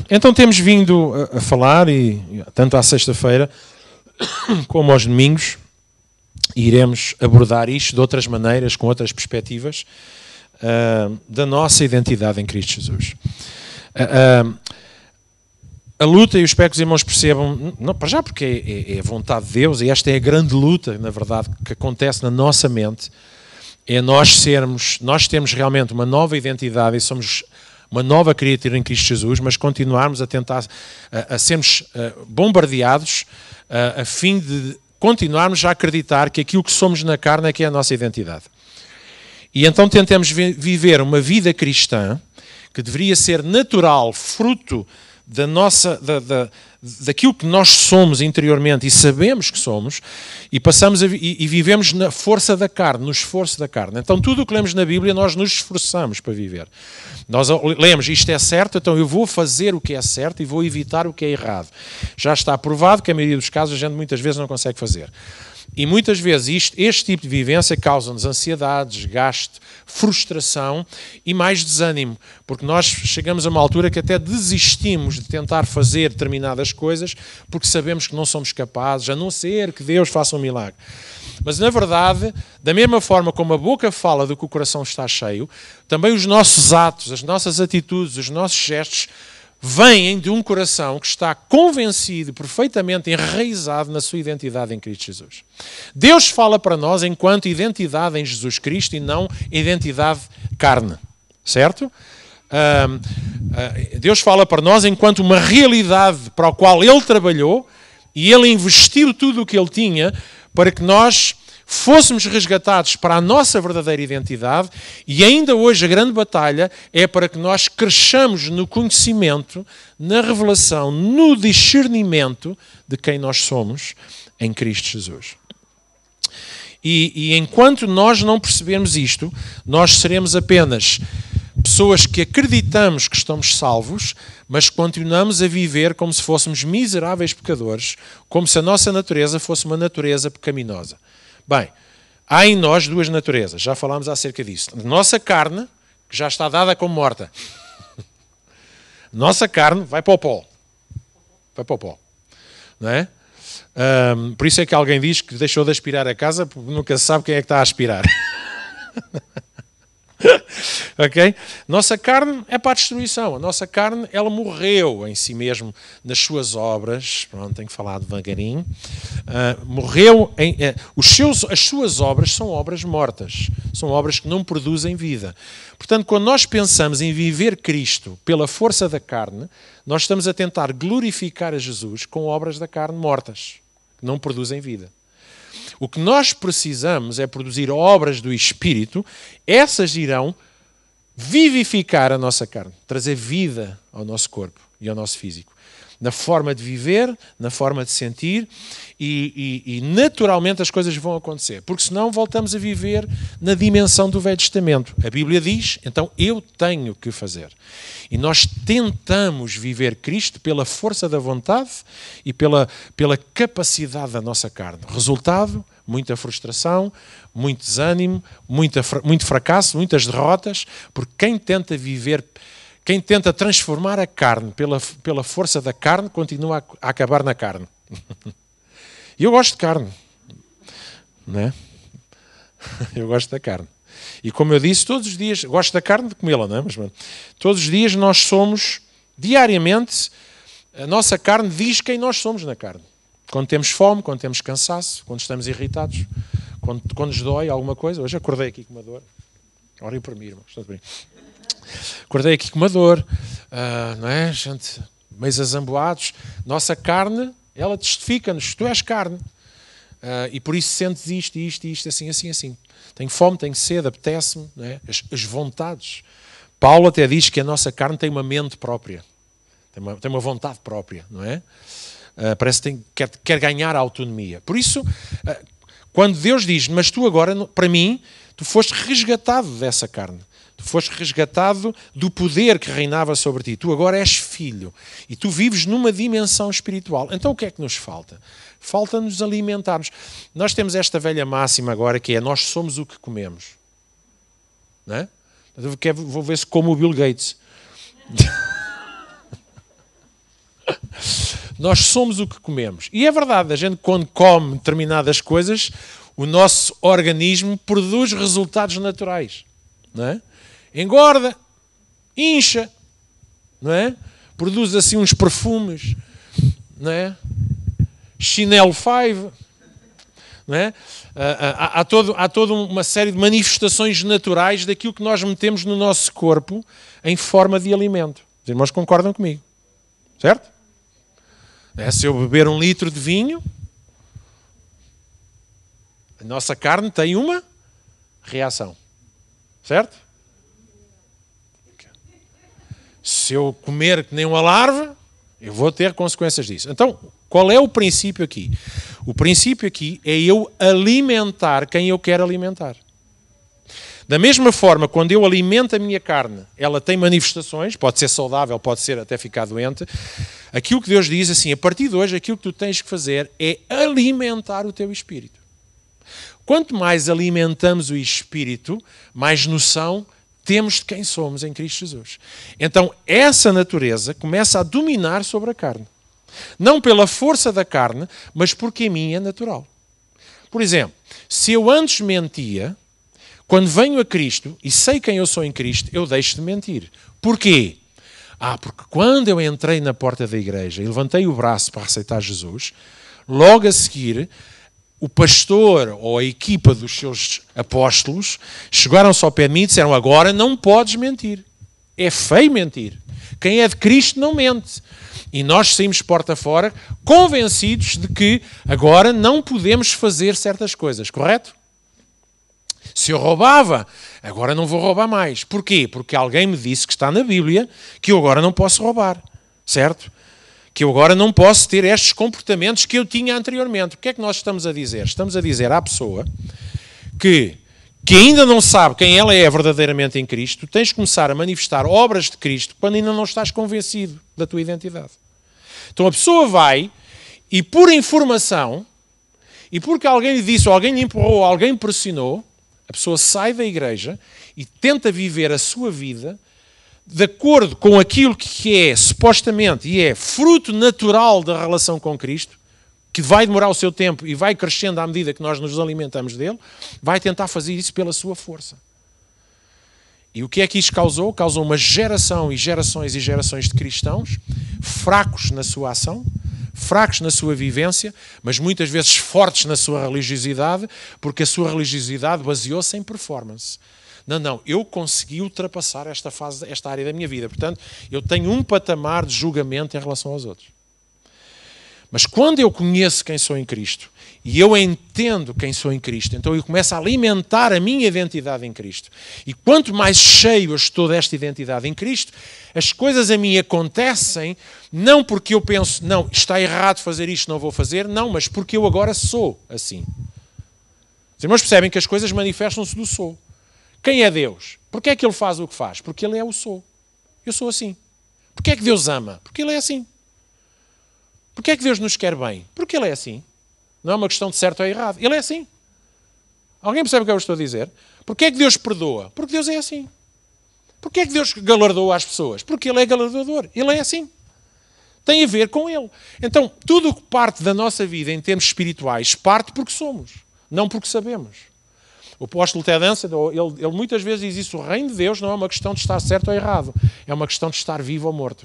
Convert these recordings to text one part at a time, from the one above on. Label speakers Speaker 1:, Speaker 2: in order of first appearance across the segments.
Speaker 1: Então temos vindo a falar, e tanto à sexta-feira como aos domingos, iremos abordar isto de outras maneiras, com outras perspectivas, da nossa identidade em Cristo Jesus. A luta, e eu espero que os irmãos percebam, não, para já porque é a vontade de Deus, e esta é a grande luta, na verdade, que acontece na nossa mente, é nós termos realmente uma nova identidade e somos uma nova criatura em Cristo Jesus, mas continuarmos a tentar, a sermos bombardeados a fim de continuarmos a acreditar que aquilo que somos na carne é que é a nossa identidade. E então tentamos viver uma vida cristã que deveria ser natural, fruto daquilo que nós somos interiormente e sabemos que somos, e passamos e vivemos na força da carne, no esforço da carne. Então tudo o que lemos na Bíblia nós nos esforçamos para viver. Nós lemos, isto é certo, então eu vou fazer o que é certo e vou evitar o que é errado. Já está provado que a maioria dos casos a gente muitas vezes não consegue fazer. E muitas vezes este tipo de vivência causa-nos ansiedade, desgaste, frustração e mais desânimo, porque nós chegamos a uma altura que até desistimos de tentar fazer determinadas coisas porque sabemos que não somos capazes, a não ser que Deus faça um milagre. Mas, na verdade, da mesma forma como a boca fala do que o coração está cheio, também os nossos atos, as nossas atitudes, os nossos gestos vêm de um coração que está convencido, perfeitamente enraizado na sua identidade em Cristo Jesus. Deus fala para nós enquanto identidade em Jesus Cristo e não identidade carne, certo? Deus fala para nós enquanto uma realidade para a qual Ele trabalhou e Ele investiu tudo o que Ele tinha para que nós fôssemos resgatados para a nossa verdadeira identidade, e ainda hoje a grande batalha é para que nós cresçamos no conhecimento, na revelação, no discernimento de quem nós somos em Cristo Jesus. E enquanto nós não percebermos isto, nós seremos apenas pessoas que acreditamos que estamos salvos, mas continuamos a viver como se fôssemos miseráveis pecadores, como se a nossa natureza fosse uma natureza pecaminosa. Bem, há em nós duas naturezas, já falámos acerca disso. A nossa carne, que já está dada como morta. Nossa carne vai para o pó. Vai para o pó. Não é? Por isso é que alguém diz que deixou de aspirar a casa porque nunca se sabe quem é que está a aspirar. Ok? Nossa carne é para a destruição. A nossa carne, ela morreu em si mesmo nas suas obras. Pronto, tenho que falar devagarinho. Morreu as suas obras são obras mortas. São obras que não produzem vida. Portanto, quando nós pensamos em viver Cristo pela força da carne, nós estamos a tentar glorificar a Jesus com obras da carne mortas, que não produzem vida. O que nós precisamos é produzir obras do Espírito, essas irão vivificar a nossa carne, trazer vida ao nosso corpo e ao nosso físico. Na forma de viver, na forma de sentir e naturalmente as coisas vão acontecer. Porque senão voltamos a viver na dimensão do Velho Testamento. A Bíblia diz, então eu tenho que fazer. E nós tentamos viver Cristo pela força da vontade e pela capacidade da nossa carne. Resultado, muita frustração, muito desânimo, muito fracasso, muitas derrotas, porque quem tenta viver... Quem tenta transformar a carne pela força da carne, continua a acabar na carne. E eu gosto de carne. Não é? Eu gosto da carne. E como eu disse, todos os dias, gosto da carne de comê-la, não é? Mas, todos os dias nós somos, diariamente, a nossa carne diz quem nós somos na carne. Quando temos fome, quando temos cansaço, quando estamos irritados, quando nos dói alguma coisa. Hoje acordei aqui com uma dor. Orem por mim, irmãos. Está bem. Acordei aqui com uma dor, não é? Gente, meio azamboados. Nossa carne, ela testifica-nos, tu és carne. E por isso sentes isto, assim. Tenho fome, tenho sede, apetece-me, não é? As vontades. Paulo até diz que a nossa carne tem uma mente própria. Tem uma vontade própria, não é? Parece que quer ganhar a autonomia. Por isso, quando Deus diz, mas tu agora, para mim, tu foste resgatado dessa carne. Tu foste resgatado do poder que reinava sobre ti. Tu agora és filho. E tu vives numa dimensão espiritual. Então o que é que nos falta? Falta-nos alimentarmos. Nós temos esta velha máxima agora que é nós somos o que comemos. Não é? Vou ver se como o Bill Gates. Nós somos o que comemos. E é verdade, a gente quando come determinadas coisas, o nosso organismo produz resultados naturais. Não é? Engorda, incha, não é? Produz assim uns perfumes, não é? Chanel 5, não é? Há toda uma série de manifestações naturais daquilo que nós metemos no nosso corpo em forma de alimento. Os irmãos concordam comigo, certo? Se eu beber 1 litro de vinho, a nossa carne tem uma reação, certo? Se eu comer que nem uma larva, eu vou ter consequências disso. Então, qual é o princípio aqui? O princípio aqui é eu alimentar quem eu quero alimentar. Da mesma forma, quando eu alimento a minha carne, ela tem manifestações, pode ser saudável, pode ser até ficar doente. Aquilo que Deus diz assim, a partir de hoje, aquilo que tu tens que fazer é alimentar o teu espírito. Quanto mais alimentamos o espírito, mais noção temos de quem somos em Cristo Jesus. Então, essa natureza começa a dominar sobre a carne. Não pela força da carne, mas porque em mim é natural. Por exemplo, se eu antes mentia, quando venho a Cristo e sei quem eu sou em Cristo, eu deixo de mentir. Porquê? Porque quando eu entrei na porta da igreja e levantei o braço para aceitar Jesus, logo a seguir, o pastor ou a equipa dos seus apóstolos chegaram-se ao pé de mim e disseram, agora não podes mentir. É feio mentir. Quem é de Cristo não mente. E nós saímos porta fora convencidos de que agora não podemos fazer certas coisas, correto? Se eu roubava, agora não vou roubar mais. Porquê? Porque alguém me disse que está na Bíblia que eu agora não posso roubar, certo? Que eu agora não posso ter estes comportamentos que eu tinha anteriormente. O que é que nós estamos a dizer? Estamos a dizer à pessoa que ainda não sabe quem ela é verdadeiramente em Cristo, tens de começar a manifestar obras de Cristo quando ainda não estás convencido da tua identidade. Então a pessoa vai e por informação, e porque alguém lhe disse, ou alguém lhe empurrou, ou alguém lhe pressionou, a pessoa sai da igreja e tenta viver a sua vida de acordo com aquilo que é supostamente e é fruto natural da relação com Cristo, que vai demorar o seu tempo e vai crescendo à medida que nós nos alimentamos dele, vai tentar fazer isso pela sua força. E o que é que isto causou? Causou uma geração e gerações de cristãos fracos na sua ação, fracos na sua vivência, mas muitas vezes fortes na sua religiosidade, porque a sua religiosidade baseou-se em performance. Não, eu consegui ultrapassar esta fase, esta área da minha vida. Portanto, eu tenho um patamar de julgamento em relação aos outros. Mas quando eu conheço quem sou em Cristo e eu entendo quem sou em Cristo, então eu começo a alimentar a minha identidade em Cristo. E quanto mais cheio eu estou desta identidade em Cristo, as coisas a mim acontecem não porque eu penso, não, está errado fazer isto, não vou fazer, não, mas porque eu agora sou assim. Os irmãos percebem que as coisas manifestam-se do sou. Quem é Deus? Porquê é que Ele faz o que faz? Porque Ele é o sou. Eu sou assim. Porquê é que Deus ama? Porque Ele é assim. Porquê é que Deus nos quer bem? Porque Ele é assim. Não é uma questão de certo ou errado. Ele é assim. Alguém percebe o que eu estou a dizer? Porquê é que Deus perdoa? Porque Deus é assim. Porquê é que Deus galardoa as pessoas? Porque Ele é galardoador. Ele é assim. Tem a ver com Ele. Então, tudo o que parte da nossa vida em termos espirituais parte porque somos, não porque sabemos. O apóstolo Ted Danson, ele muitas vezes diz isso, o reino de Deus não é uma questão de estar certo ou errado, é uma questão de estar vivo ou morto.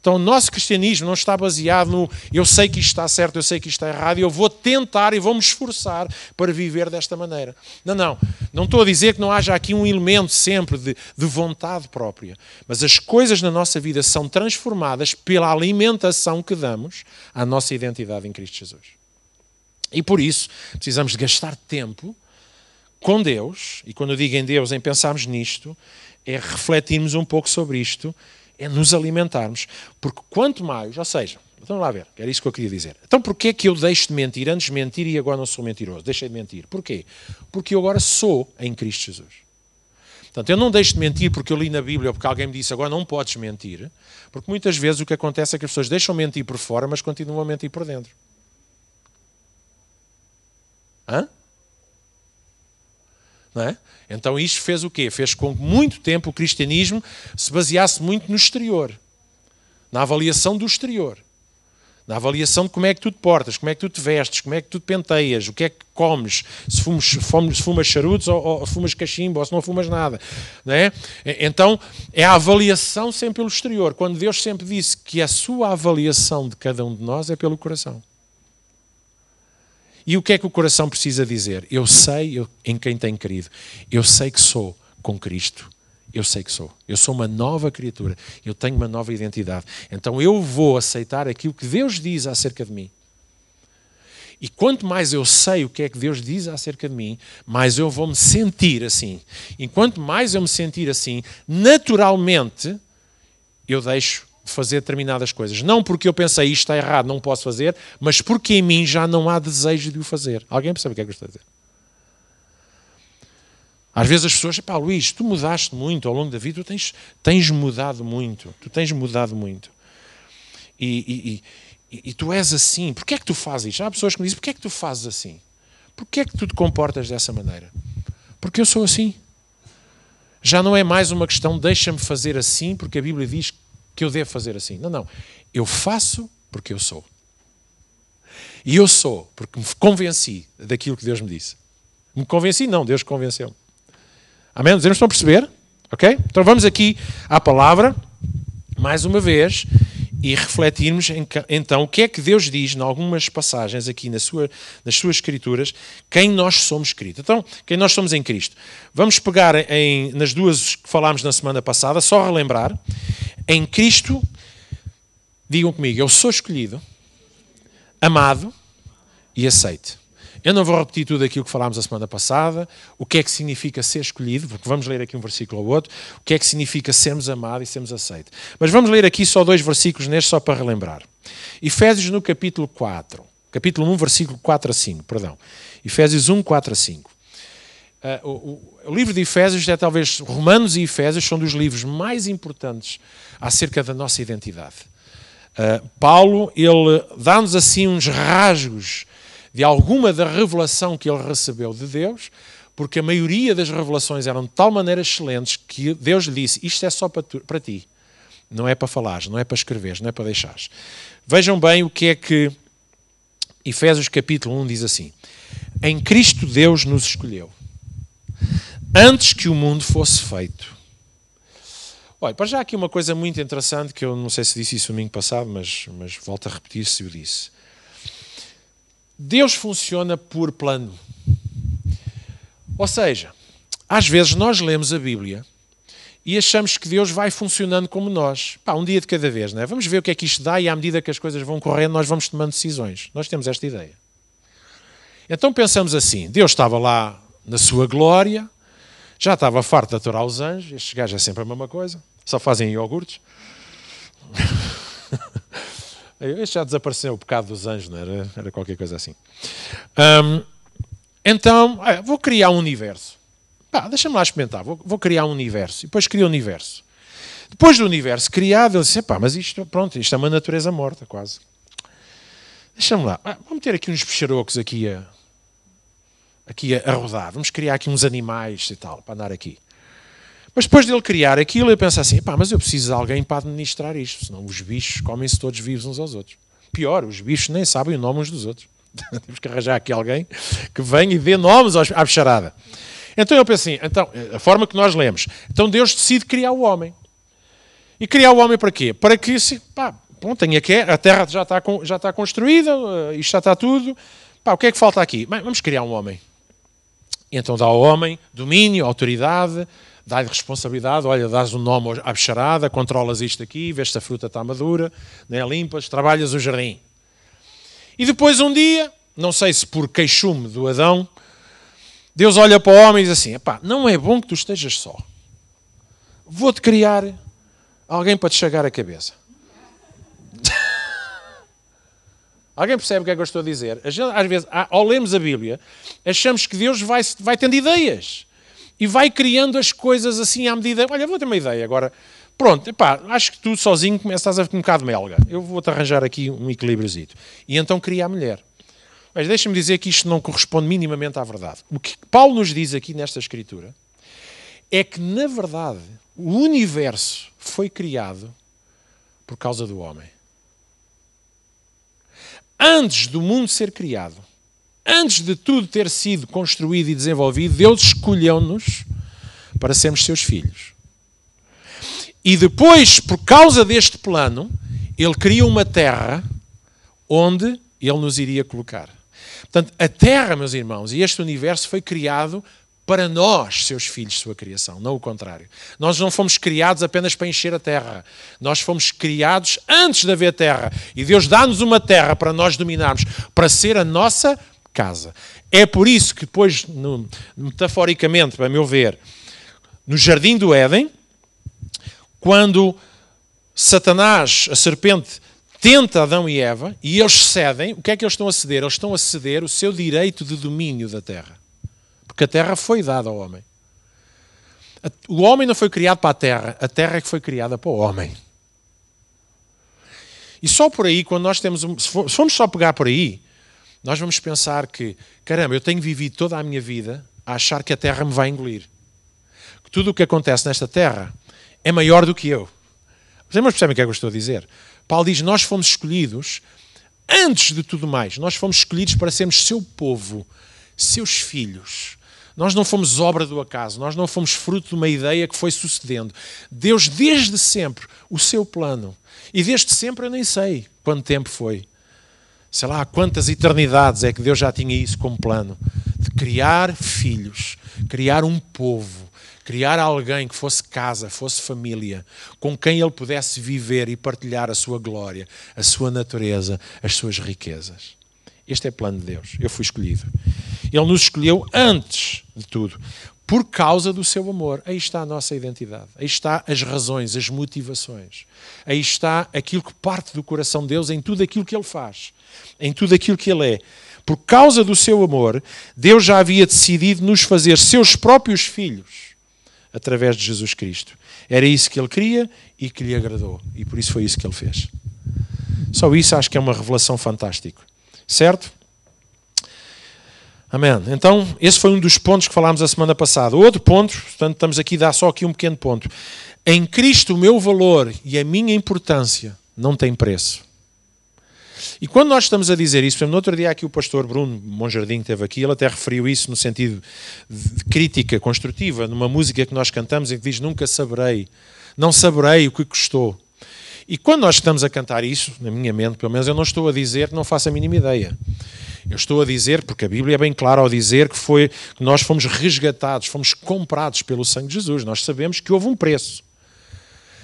Speaker 1: Então o nosso cristianismo não está baseado no eu sei que isto está certo, eu sei que isto está errado e eu vou tentar e vou-me esforçar para viver desta maneira. Não estou a dizer que não haja aqui um elemento sempre de vontade própria, mas as coisas na nossa vida são transformadas pela alimentação que damos à nossa identidade em Cristo Jesus. E por isso precisamos de gastar tempo com Deus, e quando eu digo em Deus, em pensarmos nisto, é refletirmos um pouco sobre isto, é nos alimentarmos, porque quanto mais, ou seja, vamos lá ver, era isso que eu queria dizer. Então porquê é que eu deixo de mentir, antes de mentir e agora não sou mentiroso? Deixei de mentir. Porquê? Porque eu agora sou em Cristo Jesus. Portanto, eu não deixo de mentir porque eu li na Bíblia ou porque alguém me disse agora não podes mentir, porque muitas vezes o que acontece é que as pessoas deixam mentir por fora, mas continuam a mentir por dentro. Não é? Então isto fez o quê? Fez com que muito tempo o cristianismo se baseasse muito no exterior, na avaliação do exterior. Na avaliação de como é que tu te portas, como é que tu te vestes, como é que tu te penteias, o que é que comes, se fumas charutos ou fumas cachimbo ou se não fumas nada. Não é? Então, é a avaliação sempre pelo exterior. Quando Deus sempre disse que a sua avaliação de cada um de nós é pelo coração. E o que é que o coração precisa dizer? Eu sei em quem tenho querido. Eu sei que sou com Cristo. Eu sei que sou. Eu sou uma nova criatura. Eu tenho uma nova identidade. Então eu vou aceitar aquilo que Deus diz acerca de mim. E quanto mais eu sei o que é que Deus diz acerca de mim, mais eu vou me sentir assim. E quanto mais eu me sentir assim, naturalmente, eu deixo de fazer determinadas coisas. Não porque eu pensei isto está errado, não posso fazer, mas porque em mim já não há desejo de o fazer. Alguém percebe o que é que eu estou a dizer? Às vezes as pessoas, pá, Luís, tu mudaste muito ao longo da vida, tu tens mudado muito, tu tens mudado muito. E tu és assim, porquê é que tu fazes isto? Há pessoas que me dizem, porquê é que tu fazes assim? Porquê é que tu te comportas dessa maneira? Porque eu sou assim. Já não é mais uma questão, deixa-me fazer assim, porque a Bíblia diz que eu devo fazer assim. Não, não. Eu faço porque eu sou. E eu sou porque me convenci daquilo que Deus me disse. Me convenci? Não, Deus convenceu-me. Amém? Vocês estão a perceber? Ok? Então vamos aqui à palavra, mais uma vez, e refletirmos então o que é que Deus diz em algumas passagens aqui nas suas escrituras, quem nós somos Cristo. Então, quem nós somos em Cristo. Vamos pegar nas duas que falámos na semana passada, só relembrar. Em Cristo, digam comigo, eu sou escolhido, amado e aceito. Eu não vou repetir tudo aquilo que falámos a semana passada, o que é que significa ser escolhido, porque vamos ler aqui um versículo ou outro, o que é que significa sermos amados e sermos aceitos. Mas vamos ler aqui só 2 versículos neste, só para relembrar. Efésios no capítulo 4, capítulo 1, versículo 4 a 5, perdão. Efésios 1, 4 a 5. O livro de Efésios é talvez, Romanos e Efésios são dos livros mais importantes acerca da nossa identidade. Paulo, ele dá-nos assim uns rasgos de alguma da revelação que ele recebeu de Deus, porque a maioria das revelações eram de tal maneira excelentes que Deus lhe disse, isto é só para ti, não é para falares, não é para escreveres, não é para deixares. Vejam bem o que é que Efésios capítulo 1 diz assim: em Cristo Deus nos escolheu, antes que o mundo fosse feito. Olha, para já aqui uma coisa muito interessante, que eu não sei se disse isso domingo passado, mas volto a repetir se eu disse. Deus funciona por plano. Ou seja, às vezes nós lemos a Bíblia e achamos que Deus vai funcionando como nós. Pá, um dia de cada vez, não é? Vamos ver o que é que isto dá e à medida que as coisas vão correndo nós vamos tomando decisões. Nós temos esta ideia. Então pensamos assim, Deus estava lá na sua glória, já estava farto de aturar os anjos, estes gajos é sempre a mesma coisa, só fazem iogurtes. Este já desapareceu o pecado dos anjos, não era? Era qualquer coisa assim. Então, vou criar um universo. Deixa-me lá experimentar. Vou criar um universo. E depois cria o universo. Depois do universo criado, ele disse, mas isto é uma natureza morta, quase. Deixa-me lá. Vamos ter aqui uns peixarocos aqui a rodar. Vamos criar aqui uns animais e tal, para andar aqui. Mas depois dele criar aquilo, eu penso assim, mas eu preciso de alguém para administrar isto, senão os bichos comem-se todos vivos uns aos outros. Pior, os bichos nem sabem o nome uns dos outros. Temos que arranjar aqui alguém que venha e dê nomes à bicharada. Então eu penso assim, a forma que nós lemos, então Deus decide criar o homem. E criar o homem para quê? Para que, a terra já está construída, isto já está tudo, o que é que falta aqui? Vamos criar um homem. E então dá ao homem domínio, autoridade, dá-lhe responsabilidade, olha, dás um nome à bicharada, controlas isto aqui, vês se a fruta está madura, né, limpas, trabalhas o jardim. E depois um dia, não sei se por queixume do Adão, Deus olha para o homem e diz assim, não é bom que tu estejas só. Vou-te criar alguém para te chegar a cabeça. Alguém percebe o que é que eu estou a dizer? Às vezes, ao lermos a Bíblia, achamos que Deus vai tendo ideias. E vai criando as coisas assim à medida. Olha, vou ter uma ideia agora. Pronto, acho que tu sozinho estás a ficar um bocado melga. Eu vou-te arranjar aqui um equilibriozito. E então cria a mulher. Mas deixa-me dizer que isto não corresponde minimamente à verdade. O que Paulo nos diz aqui nesta escritura é que, na verdade, o universo foi criado por causa do homem. Antes do mundo ser criado, antes de tudo ter sido construído e desenvolvido, Deus escolheu-nos para sermos seus filhos. E depois, por causa deste plano, Ele cria uma terra onde Ele nos iria colocar. Portanto, a terra, meus irmãos, e este universo foi criado para nós, seus filhos, sua criação, não o contrário. Nós não fomos criados apenas para encher a terra. Nós fomos criados antes de haver terra. E Deus dá-nos uma terra para nós dominarmos, para ser a nossa casa. É por isso que depois, metaforicamente, para meu ver, no Jardim do Éden, quando Satanás, a serpente, tenta Adão e Eva, e eles cedem, o que é que eles estão a ceder? Eles estão a ceder o seu direito de domínio da terra. Porque a terra foi dada ao homem. O homem não foi criado para a terra é que foi criada para o homem. E só por aí, quando nós temos, se formos só pegar por aí, nós vamos pensar que, caramba, eu tenho vivido toda a minha vida a achar que a terra me vai engolir. Que tudo o que acontece nesta terra é maior do que eu. Vocês percebem o que é que eu estou a dizer? Paulo diz, nós fomos escolhidos, antes de tudo mais, nós fomos escolhidos para sermos seu povo, seus filhos. Nós não fomos obra do acaso, nós não fomos fruto de uma ideia que foi sucedendo. Deus, desde sempre, o seu plano. E desde sempre eu nem sei quanto tempo foi. Sei lá, quantas eternidades é que Deus já tinha isso como plano. De criar filhos, criar um povo, criar alguém que fosse casa, fosse família, com quem ele pudesse viver e partilhar a sua glória, a sua natureza, as suas riquezas. Este é o plano de Deus. Eu fui escolhido. Ele nos escolheu antes de tudo, por causa do seu amor. Aí está a nossa identidade. Aí está as razões, as motivações. Aí está aquilo que parte do coração de Deus em tudo aquilo que Ele faz, em tudo aquilo que Ele é. Por causa do seu amor, Deus já havia decidido nos fazer seus próprios filhos através de Jesus Cristo. Era isso que Ele queria e que lhe agradou. E por isso foi isso que Ele fez. Só isso acho que é uma revelação fantástica. Certo? Amém. Então, esse foi um dos pontos que falámos a semana passada. O outro ponto, portanto, estamos aqui a dar só aqui um pequeno ponto. Em Cristo o meu valor e a minha importância não tem preço. E quando nós estamos a dizer isso, por exemplo, no outro dia aqui o pastor Bruno Monjardim esteve aqui, ele até referiu isso no sentido de crítica construtiva, numa música que nós cantamos em que diz, nunca saberei, não saberei o que custou. E quando nós estamos a cantar isso, na minha mente, pelo menos, eu não estou a dizer que não faço a mínima ideia. Eu estou a dizer, porque a Bíblia é bem clara ao dizer que nós fomos resgatados, fomos comprados pelo sangue de Jesus. Nós sabemos que houve um preço.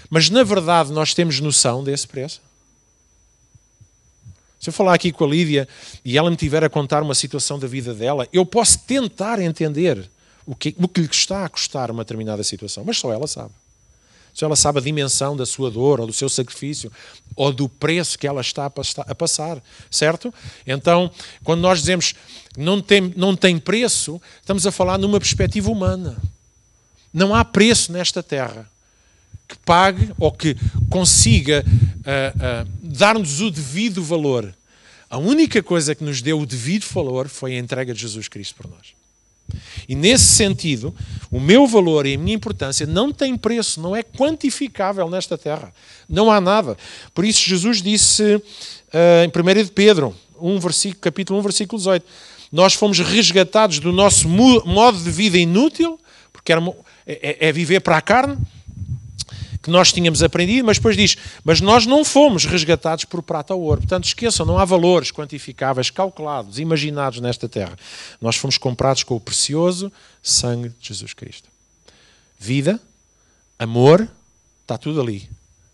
Speaker 1: Mas, na verdade, nós temos noção desse preço? Se eu falar aqui com a Lídia e ela me tiver a contar uma situação da vida dela, eu posso tentar entender o que lhe está a custar uma determinada situação, mas só ela sabe. Se ela sabe a dimensão da sua dor, ou do seu sacrifício, ou do preço que ela está a passar, certo? Então, quando nós dizemos não tem preço, estamos a falar numa perspectiva humana. Não há preço nesta terra que pague ou que consiga dar-nos o devido valor. A única coisa que nos deu o devido valor foi a entrega de Jesus Cristo por nós. E nesse sentido, o meu valor e a minha importância não tem preço, não é quantificável nesta terra. Não há nada. Por isso Jesus disse em 1 de Pedro, capítulo 1, versículo 18, nós fomos resgatados do nosso modo de vida inútil, porque é viver para a carne, que nós tínhamos aprendido, mas depois diz, mas nós não fomos resgatados por prata ou ouro. Portanto, esqueçam, não há valores quantificáveis, calculados, imaginados nesta terra. Nós fomos comprados com o precioso sangue de Jesus Cristo. Vida, amor, está tudo ali,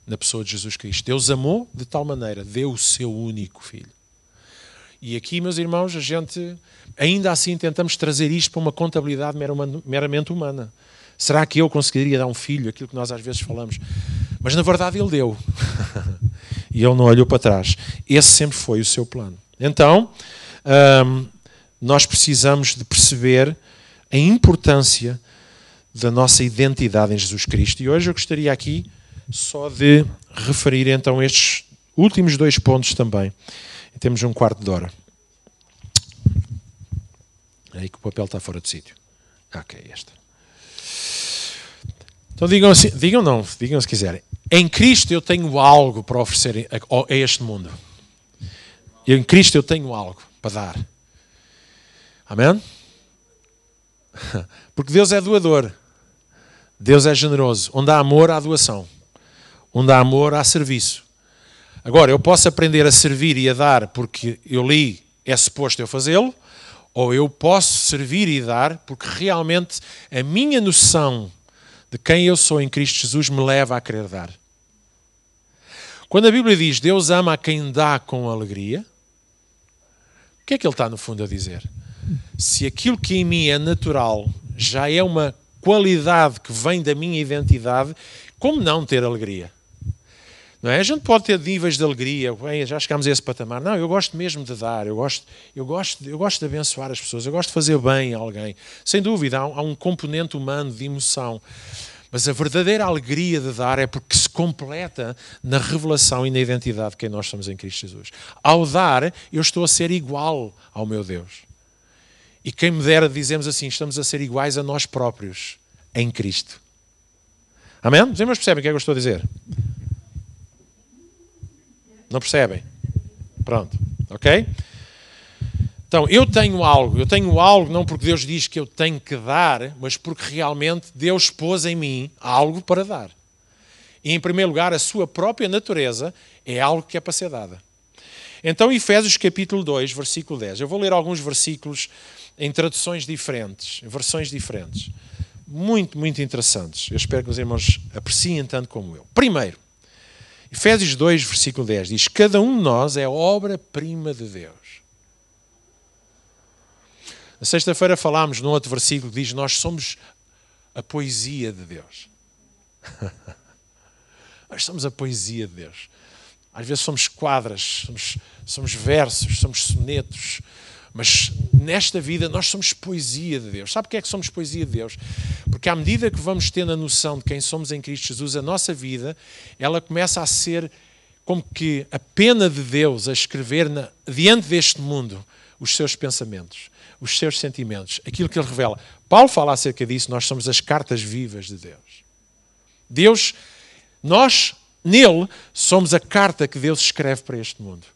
Speaker 1: na pessoa de Jesus Cristo. Deus amou de tal maneira, deu o seu único Filho. E aqui, meus irmãos, a gente, ainda assim, tentamos trazer isto para uma contabilidade meramente humana. Será que eu conseguiria dar um filho, aquilo que nós às vezes falamos? Mas na verdade ele deu. E ele não olhou para trás. Esse sempre foi o seu plano. Então, nós precisamos de perceber a importância da nossa identidade em Jesus Cristo. E hoje eu gostaria aqui só de referir então estes últimos 2 pontos também. Temos um quarto de hora. É aí que o papel está fora de sítio. Ok, esta. Então digam se quiserem. Em Cristo eu tenho algo para oferecer a este mundo. E em Cristo eu tenho algo para dar. Amém? Porque Deus é doador. Deus é generoso. Onde há amor, há doação. Onde há amor, há serviço. Agora, eu posso aprender a servir e a dar porque eu li, é suposto eu fazê-lo, ou eu posso servir e dar porque realmente a minha noção de quem eu sou em Cristo Jesus me leva a querer dar. Quando a Bíblia diz Deus ama a quem dá com alegria, o que é que ele está no fundo a dizer? Se aquilo que em mim é natural já é uma qualidade que vem da minha identidade, como não ter alegria? Não é? A gente pode ter níveis de alegria, bem, já chegámos a esse patamar. Não, eu gosto mesmo de dar, eu gosto de abençoar as pessoas, eu gosto de fazer bem a alguém. Sem dúvida, há um componente humano de emoção. Mas a verdadeira alegria de dar é porque se completa na revelação e na identidade de quem nós somos em Cristo Jesus. Ao dar, eu estou a ser igual ao meu Deus. E quem me dera dizemos assim, estamos a ser iguais a nós próprios em Cristo. Amém? Os irmãos percebem o que é que eu estou a dizer? Não percebem? Pronto, ok? Então, eu tenho algo não porque Deus diz que eu tenho que dar, mas porque realmente Deus pôs em mim algo para dar. E em primeiro lugar, a sua própria natureza é algo que é para ser dada. Então, Efésios capítulo 2, versículo 10. Eu vou ler alguns versículos em traduções diferentes, em versões diferentes. Muito, muito interessantes. Eu espero que os irmãos apreciem tanto como eu. Primeiro, Efésios 2, versículo 10 diz: cada um de nós é obra-prima de Deus. Na sexta-feira falámos num outro versículo que diz: nós somos a poesia de Deus. Nós somos a poesia de Deus. Às vezes somos quadras, somos versos, somos sonetos, mas nesta vida nós somos poesia de Deus. Sabe o que é que somos poesia de Deus? Porque à medida que vamos tendo a noção de quem somos em Cristo Jesus, a nossa vida, ela começa a ser como que a pena de Deus a escrever diante deste mundo os seus pensamentos, os seus sentimentos, aquilo que Ele revela. Paulo fala acerca disso, nós somos as cartas vivas de Deus. Nós, nele, somos a carta que Deus escreve para este mundo.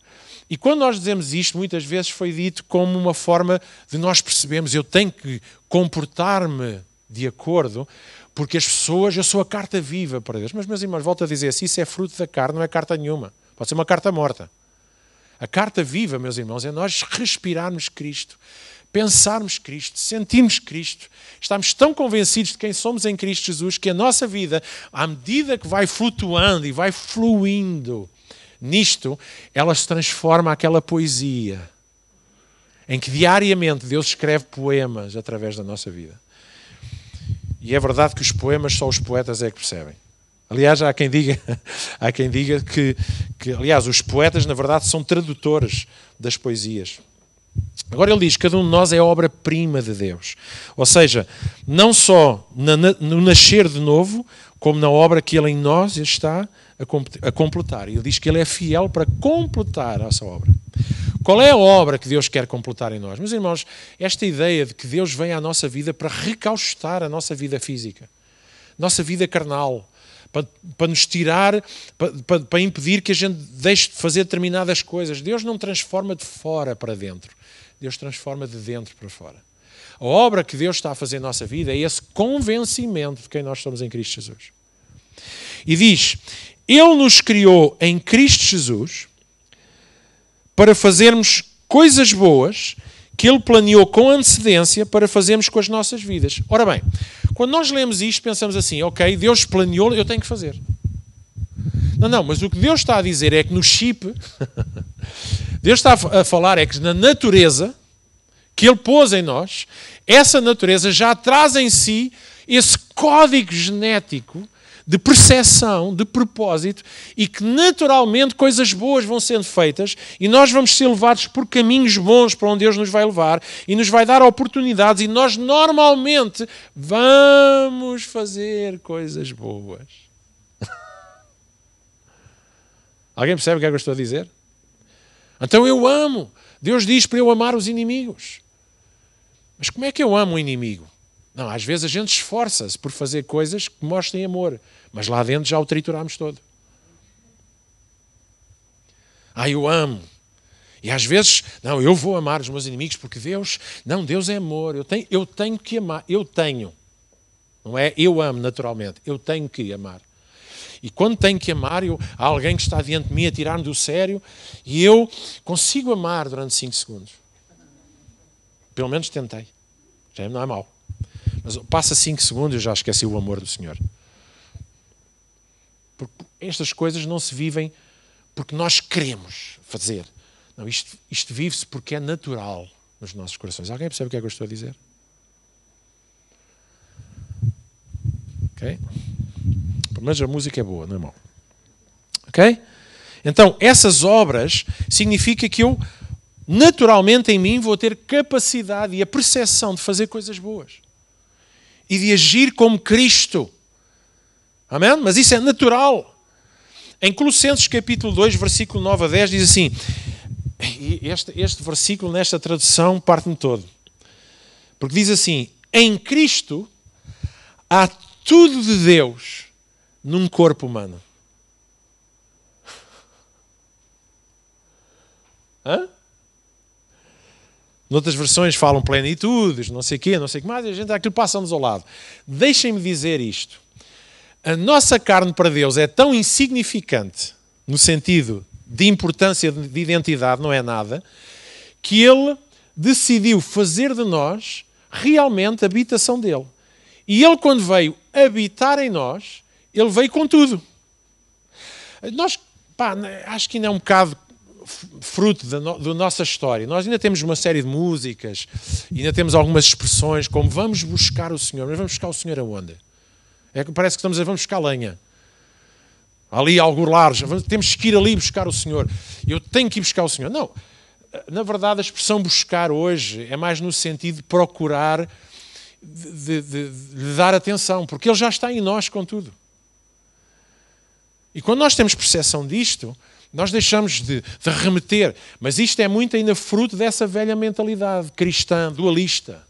Speaker 1: E quando nós dizemos isto, muitas vezes foi dito como uma forma de nós percebermos, eu tenho que comportar-me de acordo, porque as pessoas, eu sou a carta viva para Deus. Mas, meus irmãos, volto a dizer, se isso é fruto da carne, não é carta nenhuma. Pode ser uma carta morta. A carta viva, meus irmãos, é nós respirarmos Cristo, pensarmos Cristo, sentirmos Cristo, estamos tão convencidos de quem somos em Cristo Jesus que a nossa vida, à medida que vai flutuando e vai fluindo nisto, ela se transforma naquela poesia em que diariamente Deus escreve poemas através da nossa vida. E é verdade que os poemas só os poetas é que percebem. Aliás, há quem diga que, aliás, os poetas, na verdade, são tradutores das poesias. Agora ele diz, cada um de nós é obra-prima de Deus. Ou seja, não só no nascer de novo, como na obra que Ele em nós está a completar. Ele diz que Ele é fiel para completar essa obra. Qual é a obra que Deus quer completar em nós? Meus irmãos, esta ideia de que Deus vem à nossa vida para recaustar a nossa vida física, nossa vida carnal, para nos tirar, para impedir que a gente deixe de fazer determinadas coisas. Deus não transforma de fora para dentro. Deus transforma de dentro para fora. A obra que Deus está a fazer na nossa vida é esse convencimento de quem nós somos em Cristo Jesus. E diz, Ele nos criou em Cristo Jesus para fazermos coisas boas que Ele planeou com antecedência para fazermos com as nossas vidas. Ora bem, quando nós lemos isto, pensamos assim, ok, Deus planeou, eu tenho que fazer. Não, mas o que Deus está a dizer é que no chip, Deus está a falar é que na natureza que Ele pôs em nós, essa natureza já traz em si esse código genético de percepção, de propósito, e que naturalmente coisas boas vão sendo feitas e nós vamos ser levados por caminhos bons para onde Deus nos vai levar e nos vai dar oportunidades e nós normalmente vamos fazer coisas boas. Alguém percebe o que é que eu estou a dizer? Então eu amo. Deus diz para eu amar os inimigos. Mas como é que eu amo o inimigo? Não, às vezes a gente esforça-se por fazer coisas que mostrem amor, mas lá dentro já o trituramos todo. Eu amo. E às vezes, não, eu vou amar os meus inimigos porque Deus é amor, eu tenho que amar, não é eu amo naturalmente, eu tenho que amar. E quando tenho que amar, há alguém que está diante de mim a tirar-me do sério e eu consigo amar durante 5 segundos. Pelo menos tentei. Já não é mau. Mas passa 5 segundos e eu já esqueci o amor do Senhor. Porque estas coisas não se vivem porque nós queremos fazer. Não, isto vive-se porque é natural nos nossos corações. Alguém percebe o que é que eu estou a dizer? Ok? Mas a música é boa, não é mau. Ok? Então, essas obras significa que eu, naturalmente em mim, vou ter capacidade e a percepção de fazer coisas boas. E de agir como Cristo. Amém? Mas isso é natural. Em Colossenses capítulo 2, versículo 9 a 10, diz assim, e este versículo nesta tradução parte-me todo. Porque diz assim, em Cristo há tudo de Deus num corpo humano. Hã? Noutras versões falam plenitudes, não sei o quê, não sei o que mais, e a gente aquilo passa-nos ao lado. Deixem-me dizer isto. A nossa carne para Deus é tão insignificante, no sentido de importância de identidade, não é nada, que Ele decidiu fazer de nós realmente a habitação dEle. E Ele, quando veio habitar em nós, Ele veio com tudo. Nós, acho que ainda é um bocado fruto da nossa história. Nós ainda temos uma série de músicas, ainda temos algumas expressões como vamos buscar o Senhor. Mas vamos buscar o Senhor aonde? Parece que estamos a dizer, vamos buscar lenha. Ali, algo large, temos que ir ali buscar o Senhor. Eu tenho que ir buscar o Senhor. Não, na verdade a expressão buscar hoje é mais no sentido de procurar, de dar atenção, porque Ele já está em nós com tudo. E quando nós temos percepção disto, nós deixamos de remeter. Mas isto é muito ainda fruto dessa velha mentalidade cristã, dualista.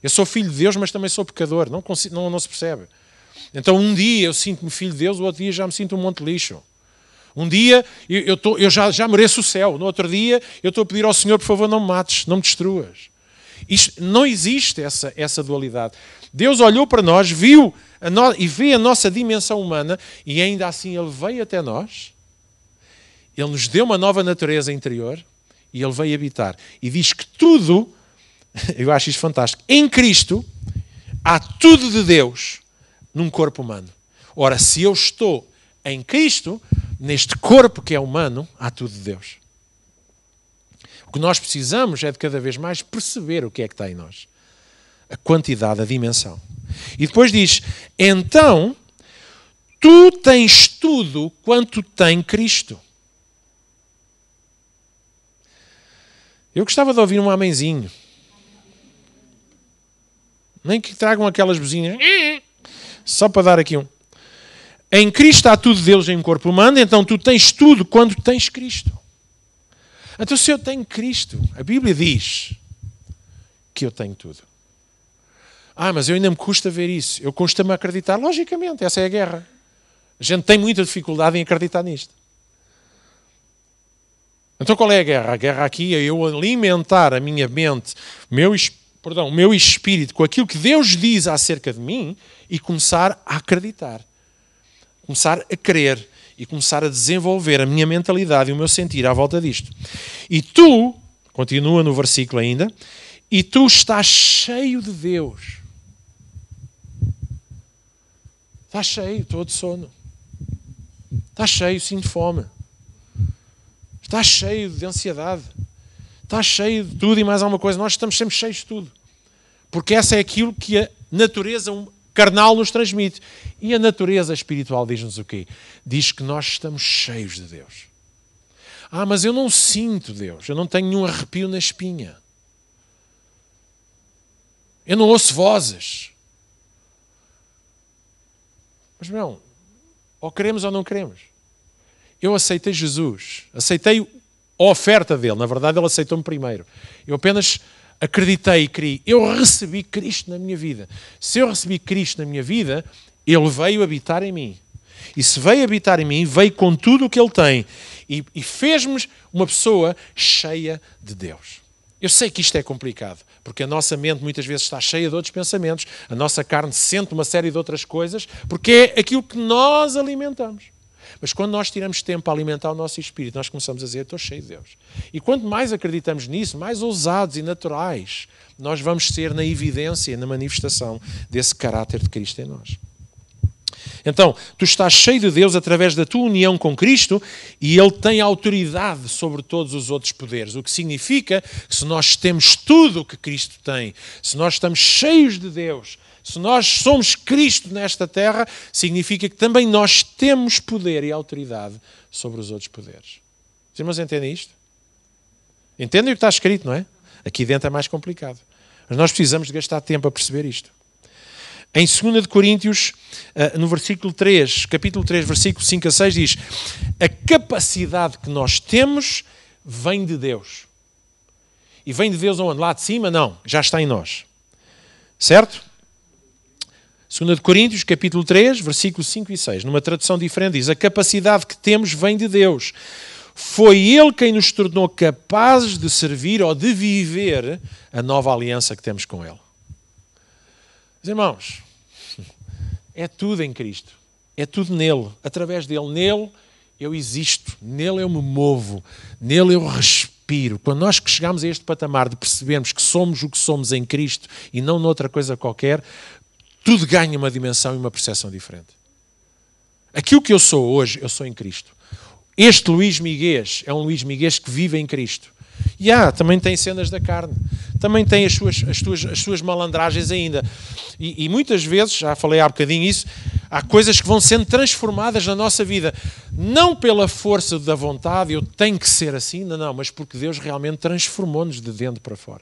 Speaker 1: Eu sou filho de Deus, mas também sou pecador. Não se percebe. Então um dia eu sinto-me filho de Deus, o outro dia já me sinto um monte de lixo. Um dia eu já mereço o céu. No outro dia eu estou a pedir ao Senhor, por favor, não me mates, não me destruas. Não existe essa dualidade. Deus olhou para nós, viu e vê a nossa dimensão humana e ainda assim Ele veio até nós. Ele nos deu uma nova natureza interior e Ele veio habitar. E diz que tudo, eu acho isto fantástico, em Cristo há tudo de Deus num corpo humano. Ora, se eu estou em Cristo, neste corpo que é humano, há tudo de Deus. O que nós precisamos é de cada vez mais perceber o que é que está em nós. A quantidade, a dimensão. E depois diz, então, tu tens tudo quanto tem Cristo. Eu gostava de ouvir um amenzinho. Nem que tragam aquelas buzinhas. Só para dar aqui um. Em Cristo há tudo deles em corpo humano, então tu tens tudo quando tens Cristo. Então se eu tenho Cristo, a Bíblia diz que eu tenho tudo. Mas eu ainda me custa ver isso. Eu custa-me acreditar. Logicamente, essa é a guerra. A gente tem muita dificuldade em acreditar nisto. Então qual é a guerra? A guerra aqui é eu alimentar a minha mente, o meu espírito com aquilo que Deus diz acerca de mim e começar a acreditar. Começar a crer e começar a desenvolver a minha mentalidade e o meu sentir à volta disto. E tu, continua no versículo ainda, e tu estás cheio de Deus. Estás cheio, estou de sono. Estás cheio, sinto fome. Estás cheio de ansiedade. Estás cheio de tudo e mais alguma coisa. Nós estamos sempre cheios de tudo. Porque essa é aquilo que a natureza carnal nos transmite. E a natureza espiritual diz-nos o quê? Diz que nós estamos cheios de Deus. Mas eu não sinto Deus. Eu não tenho nenhum arrepio na espinha. Eu não ouço vozes. Mas não, ou queremos ou não queremos. Eu aceitei Jesus, aceitei a oferta dele, na verdade ele aceitou-me primeiro. Eu apenas acreditei e criei. Eu recebi Cristo na minha vida. Se eu recebi Cristo na minha vida, ele veio habitar em mim. E se veio habitar em mim, veio com tudo o que ele tem. E fez-me uma pessoa cheia de Deus. Eu sei que isto é complicado, porque a nossa mente muitas vezes está cheia de outros pensamentos, a nossa carne sente uma série de outras coisas, porque é aquilo que nós alimentamos. Mas quando nós tiramos tempo para alimentar o nosso espírito, nós começamos a dizer, estou cheio de Deus. E quanto mais acreditamos nisso, mais ousados e naturais nós vamos ser na evidência e na manifestação desse caráter de Cristo em nós. Então, tu estás cheio de Deus através da tua união com Cristo e Ele tem autoridade sobre todos os outros poderes. O que significa que se nós temos tudo o que Cristo tem, se nós estamos cheios de Deus, se nós somos Cristo nesta terra, significa que também nós temos poder e autoridade sobre os outros poderes. Os irmãos entendem isto? Entendem o que está escrito, não é? Aqui dentro é mais complicado. Mas nós precisamos de gastar tempo a perceber isto. Em 2 Coríntios, no versículo 3, capítulo 3, versículo 5 a 6, diz: a capacidade que nós temos vem de Deus. E vem de Deus aonde? Lá de cima? Não, já está em nós. Certo? 2 Coríntios, capítulo 3, versículos 5 e 6. Numa tradução diferente diz: a capacidade que temos vem de Deus. Foi Ele quem nos tornou capazes de servir ou de viver a nova aliança que temos com Ele. Meus irmãos, é tudo em Cristo. É tudo nele, através dele. Nele eu existo, nele eu me movo, nele eu respiro. Quando nós chegamos a este patamar de percebermos que somos o que somos em Cristo e não noutra coisa qualquer, tudo ganha uma dimensão e uma percepção diferente. Aquilo que eu sou hoje, eu sou em Cristo. Este Luís Miguês é um Luís Miguês que vive em Cristo. E também tem cenas da carne, também tem as suas malandragens ainda. E muitas vezes, já falei há bocadinho isso, há coisas que vão sendo transformadas na nossa vida. Não pela força da vontade, eu tenho que ser assim, não, mas porque Deus realmente transformou-nos de dentro para fora.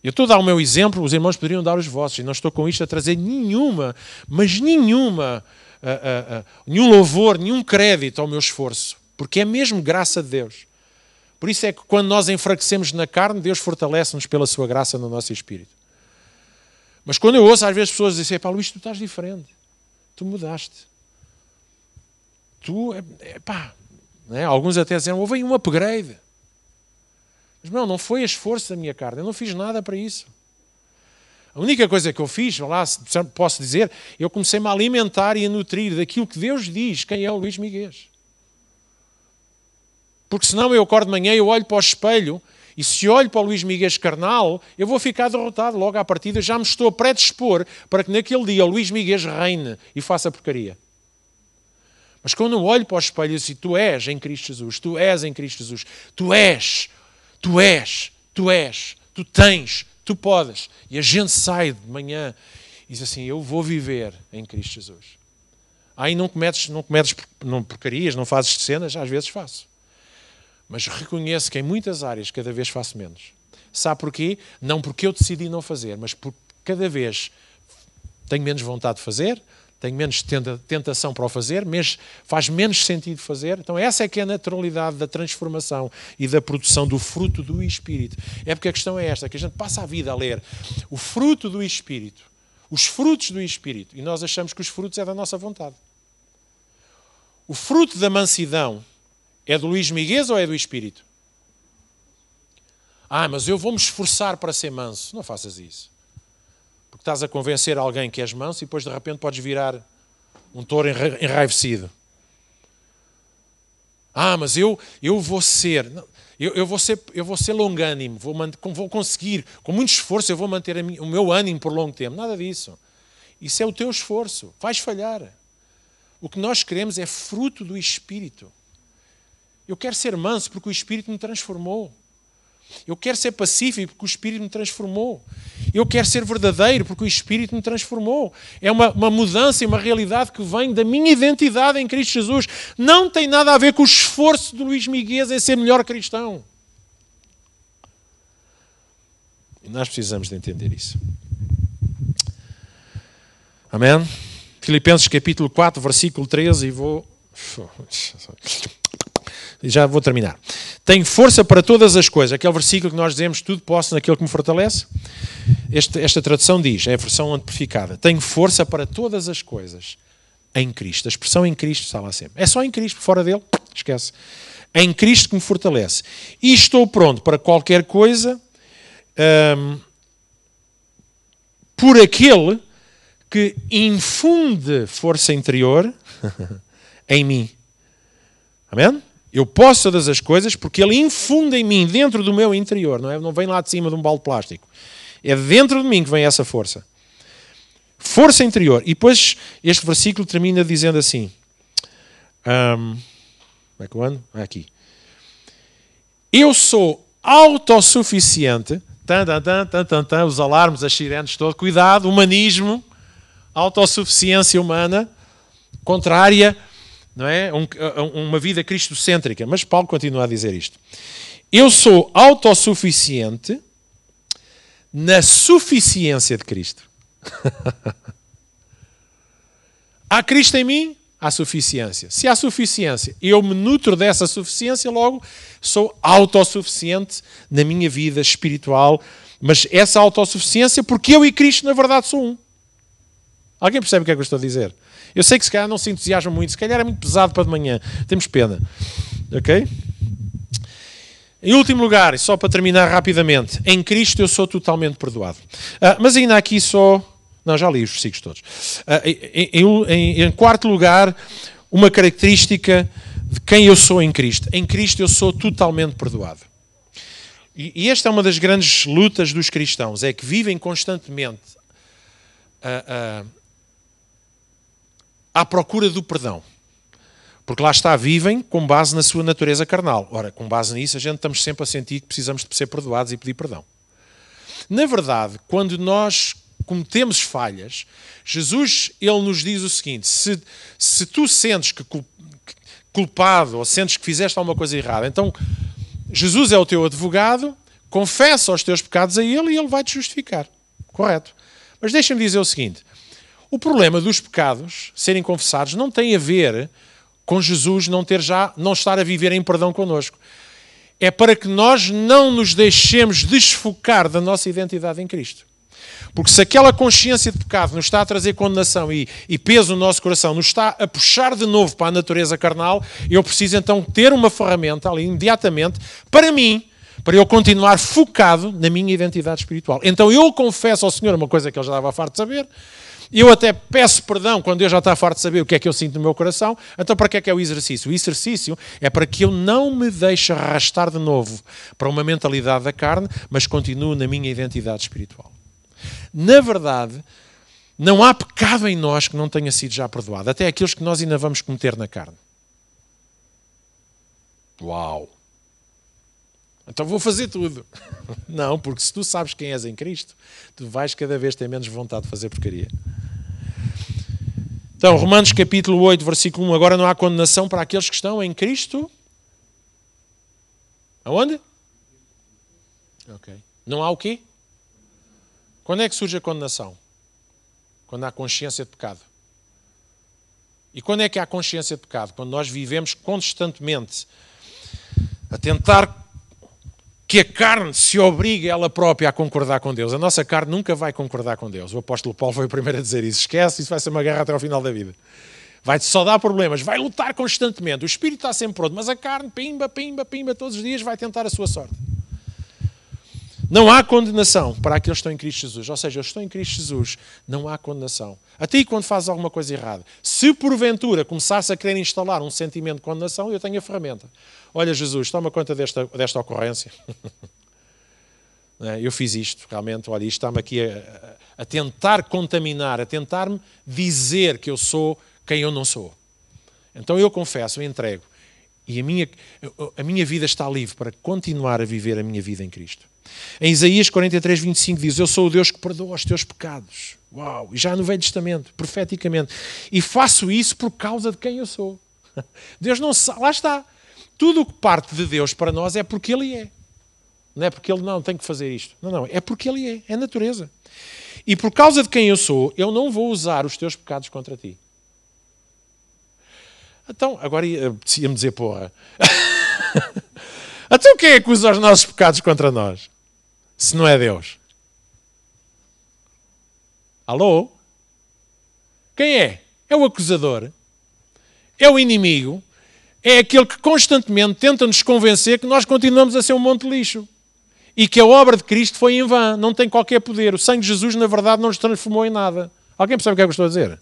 Speaker 1: Eu estou a dar o meu exemplo, os irmãos poderiam dar os vossos, e não estou com isto a trazer nenhum louvor, nenhum crédito ao meu esforço, porque é mesmo graça de Deus. Por isso é que quando nós enfraquecemos na carne, Deus fortalece-nos pela sua graça no nosso espírito. Mas quando eu ouço às vezes pessoas dizerem: pá, Luís, tu estás diferente, tu mudaste. Tu, né? Alguns até dizem: houve aí um upgrade. Mas não foi esforço da minha carne, eu não fiz nada para isso. A única coisa que eu fiz, lá posso dizer, eu comecei-me a alimentar e a nutrir daquilo que Deus diz quem é o Luís Miguês. Porque senão eu acordo de manhã, eu olho para o espelho e se olho para o Luís Miguês carnal, eu vou ficar derrotado logo à partida. Já me estou a predispor para que naquele dia o Luís Miguês reine e faça porcaria. Mas quando eu olho para o espelho e digo: tu és em Cristo Jesus, tu és em Cristo Jesus, tu és, tu tens, tu podes. E a gente sai de manhã e diz assim: eu vou viver em Cristo Jesus. Aí não cometes porcarias, não fazes cenas, às vezes faço. Mas reconheço que em muitas áreas cada vez faço menos. Sabe porquê? Não porque eu decidi não fazer, mas porque cada vez tenho menos vontade de fazer, tenho menos tentação para o fazer, mas faz menos sentido fazer. Então essa é que é a naturalidade da transformação e da produção do fruto do Espírito. É porque a questão é esta, que a gente passa a vida a ler o fruto do Espírito, os frutos do Espírito, e nós achamos que os frutos é da nossa vontade. O fruto da mansidão é do Luís Miguês ou é do Espírito? Mas eu vou-me esforçar para ser manso. Não faças isso. Porque estás a convencer alguém que és manso e depois de repente podes virar um touro enraivecido. Mas eu vou ser... Eu vou ser longânimo, vou conseguir, com muito esforço eu vou manter o meu ânimo por longo tempo. Nada disso. Isso é o teu esforço. Vais falhar. O que nós queremos é fruto do Espírito. Eu quero ser manso porque o Espírito me transformou. Eu quero ser pacífico porque o Espírito me transformou. Eu quero ser verdadeiro porque o Espírito me transformou. É uma mudança e uma realidade que vem da minha identidade em Cristo Jesus. Não tem nada a ver com o esforço de Luís Miguês em ser melhor cristão. E nós precisamos de entender isso. Amém? Filipenses capítulo 4, versículo 13, e já vou terminar. Tenho força para todas as coisas. Aquele versículo que nós dizemos: tudo posso naquele que me fortalece. Esta tradução diz, é a versão amplificada: tenho força para todas as coisas em Cristo. A expressão em Cristo está lá sempre. É só em Cristo, fora dele, esquece. Em Cristo que me fortalece. E estou pronto para qualquer coisa por aquele que infunde força interior em mim. Amém? Eu posso todas as coisas porque ele infunde em mim, dentro do meu interior. Não vem lá de cima de um balde de plástico. É dentro de mim que vem essa força. Força interior. E depois este versículo termina dizendo assim. Como é que eu ando? Aqui. Eu sou autossuficiente. Os alarmes, as sirenes, todo. Cuidado, humanismo, autossuficiência humana, contrária, não é? Uma vida cristocêntrica. Mas Paulo continua a dizer isto. Eu sou autossuficiente na suficiência de Cristo. Há Cristo em mim, há suficiência. Se há suficiência, eu me nutro dessa suficiência, logo sou autossuficiente na minha vida espiritual, mas essa autossuficiência porque eu e Cristo na verdade sou um. Alguém percebe o que é que eu estou a dizer? Eu sei que se calhar não se entusiasma muito, se calhar é muito pesado para de manhã, temos pena. Ok? Em último lugar, e só para terminar rapidamente, em Cristo eu sou totalmente perdoado. Mas ainda aqui só... Não, já li os versículos todos. Em quarto lugar, uma característica de quem eu sou em Cristo. Em Cristo eu sou totalmente perdoado. E esta é uma das grandes lutas dos cristãos, é que vivem constantemente à procura do perdão. Porque lá está, vivem com base na sua natureza carnal. Ora, com base nisso, a gente estamos sempre a sentir que precisamos de ser perdoados e pedir perdão. Na verdade, quando nós cometemos falhas, Jesus, ele nos diz o seguinte: se tu sentes que culpado ou sentes que fizeste alguma coisa errada, então Jesus é o teu advogado, confessa os teus pecados a ele e ele vai te justificar. Correto? Mas deixa-me dizer o seguinte: o problema dos pecados serem confessados não tem a ver com Jesus não estar a viver em perdão connosco. É para que nós não nos deixemos desfocar da nossa identidade em Cristo. Porque se aquela consciência de pecado nos está a trazer condenação e peso no nosso coração, nos está a puxar de novo para a natureza carnal, eu preciso então ter uma ferramenta ali imediatamente para mim, para eu continuar focado na minha identidade espiritual. Então eu confesso ao Senhor uma coisa que ele já estava farto de saber, eu até peço perdão quando Deus já está farto de saber o que é que eu sinto no meu coração. Então para que é o exercício? O exercício é para que eu não me deixe arrastar de novo para uma mentalidade da carne, mas continuo na minha identidade espiritual. Na verdade, não há pecado em nós que não tenha sido já perdoado, até aqueles que nós ainda vamos cometer na carne. Uau! Então vou fazer tudo. Não, porque se tu sabes quem és em Cristo, tu vais cada vez ter menos vontade de fazer porcaria. Então, Romanos capítulo 8, versículo 1. Agora não há condenação para aqueles que estão em Cristo. Aonde? Ok. Não há o quê? Quando é que surge a condenação? Quando há consciência de pecado. E quando é que há consciência de pecado? Quando nós vivemos constantemente a tentar que a carne se obrigue ela própria a concordar com Deus. A nossa carne nunca vai concordar com Deus. O apóstolo Paulo foi o primeiro a dizer isso. Esquece, isso vai ser uma guerra até ao final da vida. Vai-te só dar problemas, vai lutar constantemente. O espírito está sempre pronto, mas a carne, pimba, pimba, pimba, todos os dias vai tentar a sua sorte. Não há condenação para aqueles que estão em Cristo Jesus. Ou seja, eu estou em Cristo Jesus, não há condenação. Até aí quando fazes alguma coisa errada. Se porventura começares a querer instalar um sentimento de condenação, eu tenho a ferramenta. Olha Jesus, toma conta desta ocorrência. Eu fiz isto, realmente, olha, isto está-me aqui a tentar contaminar, a tentar-me dizer que eu sou quem eu não sou. Então eu confesso, eu entrego. E a minha vida está livre para continuar a viver a minha vida em Cristo. Em Isaías 43, 25 diz: eu sou o Deus que perdoa os teus pecados. Uau! E já no Velho Testamento, profeticamente. E faço isso por causa de quem eu sou. Deus não sabe, lá está. Tudo o que parte de Deus para nós é porque Ele é. Não é porque Ele não tem que fazer isto. Não, é porque Ele é natureza. E por causa de quem eu sou, eu não vou usar os teus pecados contra ti. Então, agora ia-me dizer porra. Então quem é que usa os nossos pecados contra nós? Se não é Deus? Alô? Quem é? é o acusador, é o inimigo, é aquele que constantemente tenta nos convencer que nós continuamos a ser um monte de lixo e que a obra de Cristo foi em vão, não tem qualquer poder. O sangue de Jesus, na verdade, não nos transformou em nada. Alguém percebe o que é que eu estou a dizer?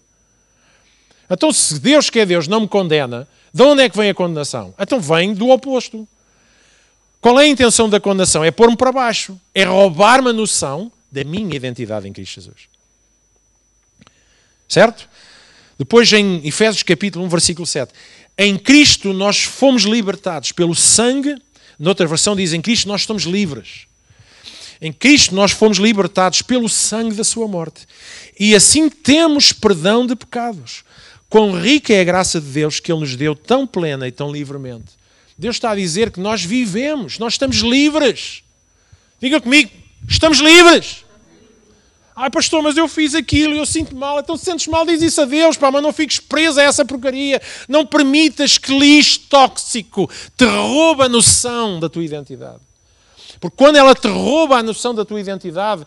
Speaker 1: Então, se Deus, que é Deus, não me condena, de onde é que vem a condenação? Então vem do oposto. Qual é a intenção da condenação? É pôr-me para baixo. É roubar-me a noção da minha identidade em Cristo Jesus. Certo? Depois em Efésios capítulo 1, versículo 7. Em Cristo nós fomos libertados pelo sangue. Noutra versão diz, em Cristo nós estamos livres. Em Cristo nós fomos libertados pelo sangue da sua morte. E assim temos perdão de pecados. Quão rica é a graça de Deus que Ele nos deu tão plena e tão livremente. Deus está a dizer que nós vivemos, nós estamos livres. Diga comigo, estamos livres. Ai pastor, mas eu fiz aquilo e eu sinto mal. Então se sentes mal, diz isso a Deus, pá, mas não fiques preso a essa porcaria. Não permitas que lixo tóxico te rouba a noção da tua identidade. Porque quando ela te rouba a noção da tua identidade,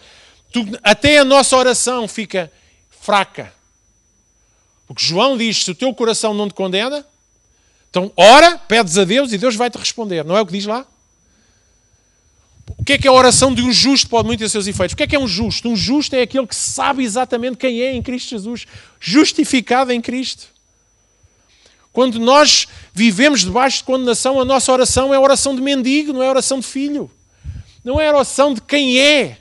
Speaker 1: até a nossa oração fica fraca. Porque João diz, se o teu coração não te condena, então ora, pedes a Deus e Deus vai-te responder. Não é o que diz lá? O que é a oração de um justo? Pode muito ter seus efeitos. O que é um justo? Um justo é aquele que sabe exatamente quem é em Cristo Jesus. Justificado em Cristo. Quando nós vivemos debaixo de condenação, a nossa oração é oração de mendigo, não é oração de filho. Não é oração de quem é.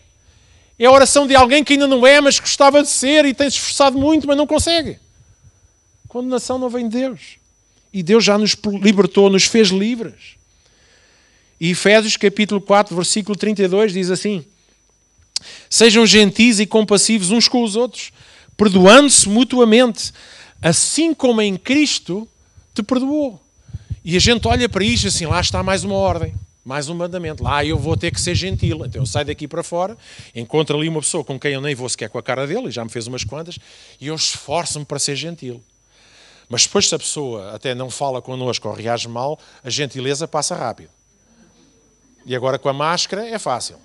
Speaker 1: É a oração de alguém que ainda não é, mas gostava de ser e tem se esforçado muito, mas não consegue. Condenação não vem de Deus. E Deus já nos libertou, nos fez livres. E Efésios capítulo 4, versículo 32 diz assim: sejam gentis e compassivos uns com os outros, perdoando-se mutuamente, assim como em Cristo te perdoou. E a gente olha para isto assim, lá está mais uma ordem, mais um mandamento. Lá eu vou ter que ser gentil. Então eu saio daqui para fora, encontro ali uma pessoa com quem eu nem vou sequer com a cara dele, e já me fez umas quantas, e eu esforço-me para ser gentil. Mas depois, se a pessoa até não fala connosco ou reage mal, a gentileza passa rápido. E agora com a máscara é fácil.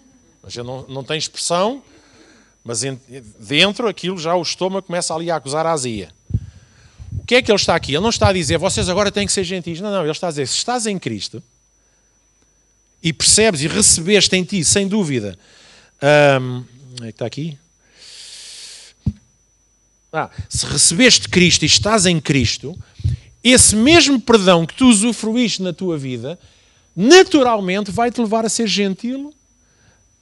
Speaker 1: A gente não tem expressão, mas dentro aquilo já o estômago começa ali a acusar a azia. O que é que ele está aqui? Ele não está a dizer, vocês agora têm que ser gentis. Não, ele está a dizer, se estás em Cristo e percebes e recebeste em ti, sem dúvida, está aqui? Se recebeste Cristo e estás em Cristo, esse mesmo perdão que tu usufruíste na tua vida, naturalmente vai-te levar a ser gentil,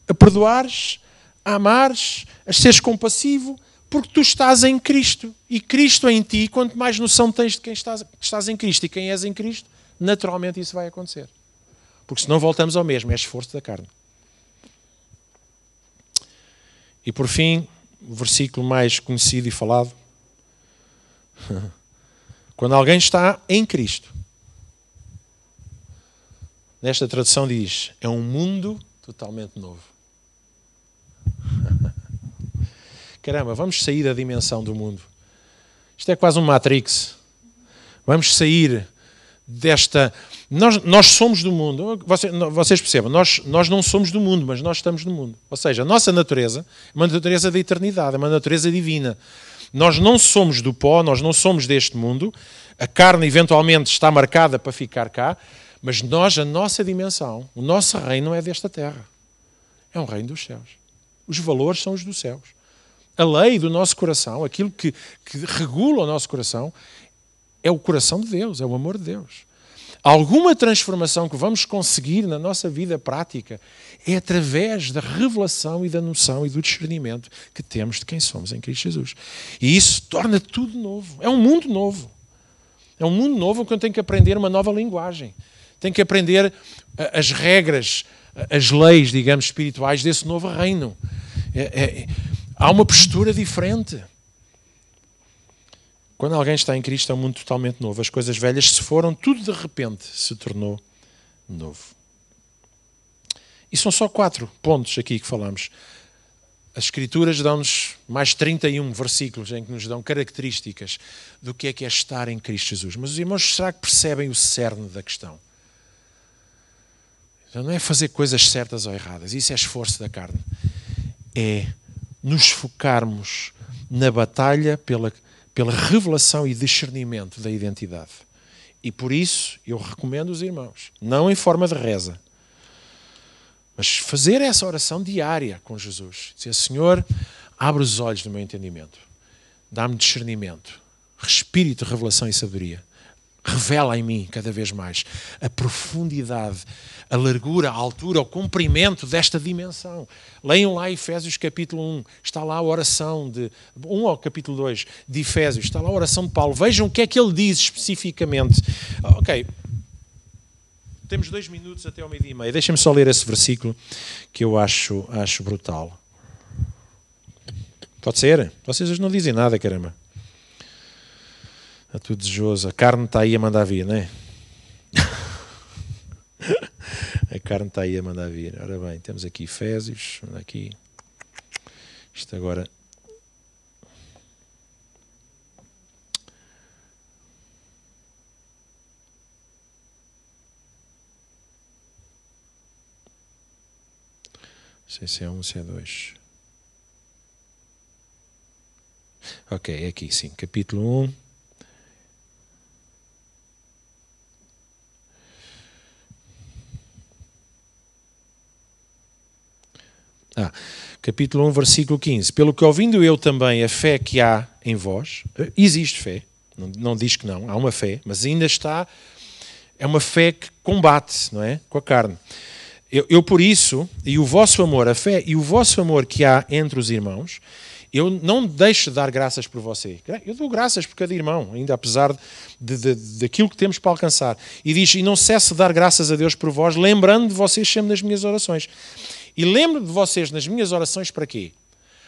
Speaker 1: a perdoares, a amares, a seres compassivo, porque tu estás em Cristo. E Cristo em ti, quanto mais noção tens de quem estás em Cristo e quem és em Cristo, naturalmente isso vai acontecer. Porque senão voltamos ao mesmo, é esforço da carne. E por fim, o versículo mais conhecido e falado. Quando alguém está em Cristo, nesta tradução diz, é um mundo totalmente novo. Caramba, vamos sair da dimensão do mundo. Isto é quase um Matrix. Vamos sair desta... Nós somos do mundo. Vocês percebam, nós não somos do mundo, mas nós estamos no mundo. Ou seja, a nossa natureza é uma natureza da eternidade, é uma natureza divina. Nós não somos do pó, nós não somos deste mundo. A carne eventualmente está marcada para ficar cá, mas a nossa dimensão, o nosso reino não é desta terra. É um reino dos céus. Os valores são os dos céus. A lei do nosso coração, aquilo que regula o nosso coração, é o coração de Deus, é o amor de Deus. Alguma transformação que vamos conseguir na nossa vida prática é através da revelação e da noção e do discernimento que temos de quem somos em Cristo Jesus. E isso torna tudo novo. É um mundo novo. É um mundo novo que eu tenho que aprender uma nova linguagem. Tenho que aprender as regras, as leis, digamos, espirituais desse novo reino. Há uma postura diferente. Quando alguém está em Cristo, é um mundo totalmente novo. As coisas velhas se foram, tudo de repente se tornou novo. E são só 4 pontos aqui que falamos. As Escrituras dão-nos mais 31 versículos em que nos dão características do que é estar em Cristo Jesus. Mas os irmãos, será que percebem o cerne da questão? Então, não é fazer coisas certas ou erradas. Isso é esforço da carne. É nos focarmos na batalha pela revelação e discernimento da identidade. E por isso eu recomendo os irmãos, não em forma de reza, mas fazer essa oração diária com Jesus. Dizer: Senhor, abre os olhos do meu entendimento, dá-me discernimento, espírito de revelação e sabedoria. Revela em mim cada vez mais a profundidade, a largura, a altura, o comprimento desta dimensão. Leiam lá Efésios capítulo 1, está lá a oração de 1 ao capítulo 2 de Efésios, está lá a oração de Paulo. Vejam o que é que ele diz especificamente. Ok, temos 2 minutos até ao 12:30. Deixem-me só ler esse versículo que eu acho brutal. Pode ser? Vocês hoje não dizem nada, caramba. Está tudo desejoso. A carne está aí a mandar vir, não é? A carne está aí a mandar vir. Ora bem, temos aqui Efésios. Aqui. Isto agora. Não sei se é 1, se é 2. Ok, é aqui sim. Capítulo 1. Capítulo 1, versículo 15. Pelo que ouvindo eu também a fé que há em vós, existe fé, não diz que não, há uma fé, mas ainda está, é uma fé que combate, não é? Com a carne. Eu por isso, e o vosso amor, a fé e o vosso amor que há entre os irmãos, eu não deixo de dar graças por você. Eu dou graças por cada irmão, ainda apesar daquilo que temos para alcançar. E diz: e não cesse de dar graças a Deus por vós, lembrando de vocês sempre nas minhas orações. E lembro de vocês nas minhas orações para quê?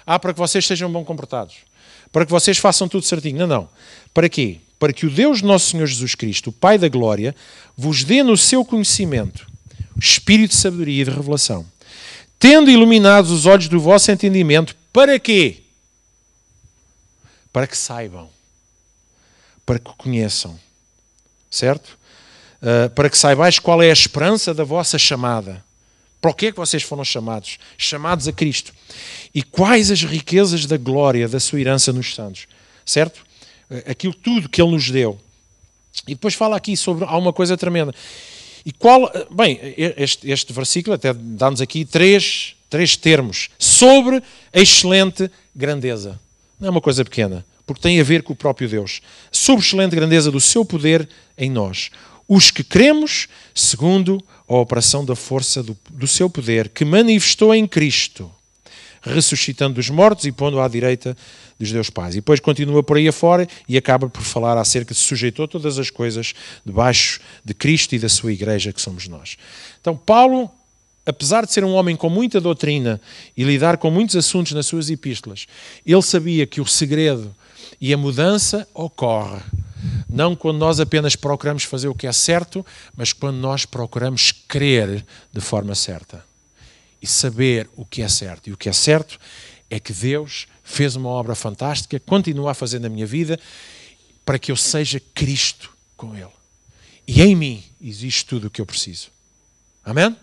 Speaker 1: Para que vocês sejam bem comportados. Para que vocês façam tudo certinho. Não. Para quê? Para que o Deus nosso Senhor Jesus Cristo, o Pai da Glória, vos dê no seu conhecimento o espírito de sabedoria e de revelação, tendo iluminados os olhos do vosso entendimento. Para quê? Para que saibam. Para que conheçam. Certo? Para que saibais qual é a esperança da vossa chamada. Para o que é que vocês foram chamados? Chamados a Cristo. E quais as riquezas da glória da sua herança nos santos? Certo? Aquilo tudo que Ele nos deu. E depois fala aqui sobre... Há uma coisa tremenda. E qual... Bem, este versículo até dá-nos aqui três termos. Sobre a excelente grandeza. Não é uma coisa pequena. Porque tem a ver com o próprio Deus. Sobre a excelente grandeza do seu poder em nós. Os que cremos segundo a operação da força do seu poder, que manifestou em Cristo, ressuscitando dos mortos e pondo à direita dos Deus Pais. E depois continua por aí afora e acaba por falar acerca de sujeitou todas as coisas debaixo de Cristo e da sua igreja, que somos nós. Então, Paulo, apesar de ser um homem com muita doutrina e lidar com muitos assuntos nas suas epístolas, ele sabia que o segredo e a mudança ocorre não quando nós apenas procuramos fazer o que é certo, mas quando nós procuramos crer de forma certa e saber o que é certo. E o que é certo é que Deus fez uma obra fantástica, continua a fazer na minha vida, para que eu seja Cristo com Ele. E em mim existe tudo o que eu preciso. Amém?